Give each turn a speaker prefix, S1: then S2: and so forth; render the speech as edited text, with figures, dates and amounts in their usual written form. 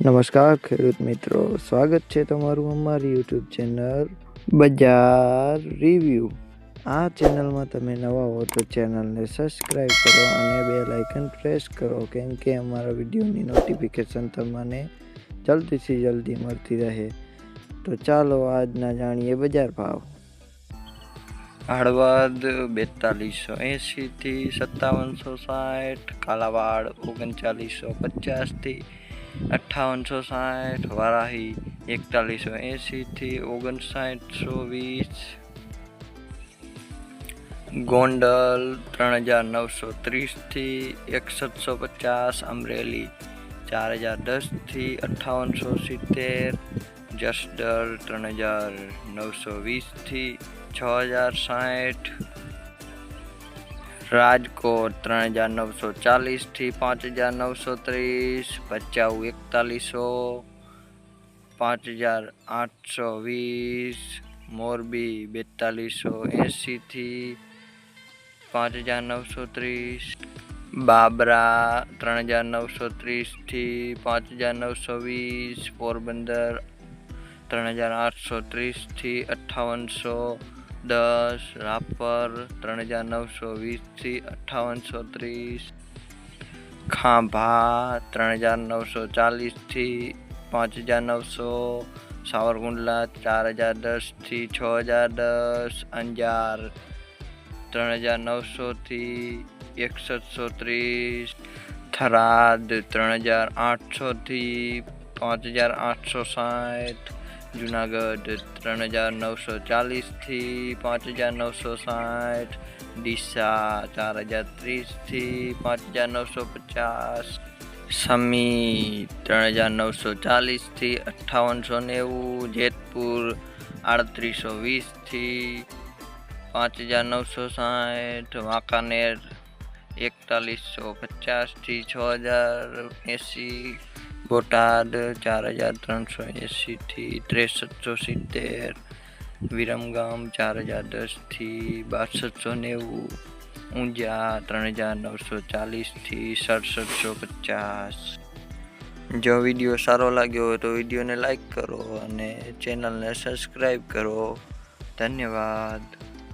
S1: નમસ્કાર ખેડૂત મિત્રો, સ્વાગત છે તમારું અમારી યુટ્યુબ ચેનલ બજાર રિવ્યૂ. આ ચેનલમાં તમે નવા હો તો ચેનલને સબસ્ક્રાઈબ કરો અને બેલ આઇકન પ્રેસ કરો, કેમ કે અમારા વિડીયોની નોટિફિકેશન તમને જલ્દીથી જલ્દી મળતી રહે. તો ચાલો આજના જાણીએ બજાર ભાવ.
S2: હળવદ 4280 થી 5760, કાલાવાડ 3950 થી 5860, વારાહી 4180 થી 5920, ગોંડલ 3930 થી 6150, અમરેલી 4010 થી 5870, જસદણ 3920 થી 6060, રાજકોટ 3940 થી 5930, ભચાઉ 4100, 5820, મોરબી 4280 થી 5930, બાબરા 3930 થી 5920, પોરબંદર 3830 થી 5810, રાપર 3920 થી 5830, ખાંભા 3940 થી 5900, સાવરકુંડલા 4010 થી 6010, અંજાર 3900 થી 6130, થરાદ 3800 થી 5860, જુનાગઢ 3940 થી 5960, ડીસા 4030 થી 5950, સમી 3940 થી 5890, જેતપુર 3820 થી 5960, વાંકાનેર 4150 થી 6080, બોટાદ 4380 થી 6370, વિરમગામ 4010 થી 6290, ઊંઝા 3940 થી 6750. જો વિડીયો સારો લાગ્યો હોય તો વિડીયોને લાઈક કરો અને ચેનલને સબસ્ક્રાઈબ કરો. ધન્યવાદ.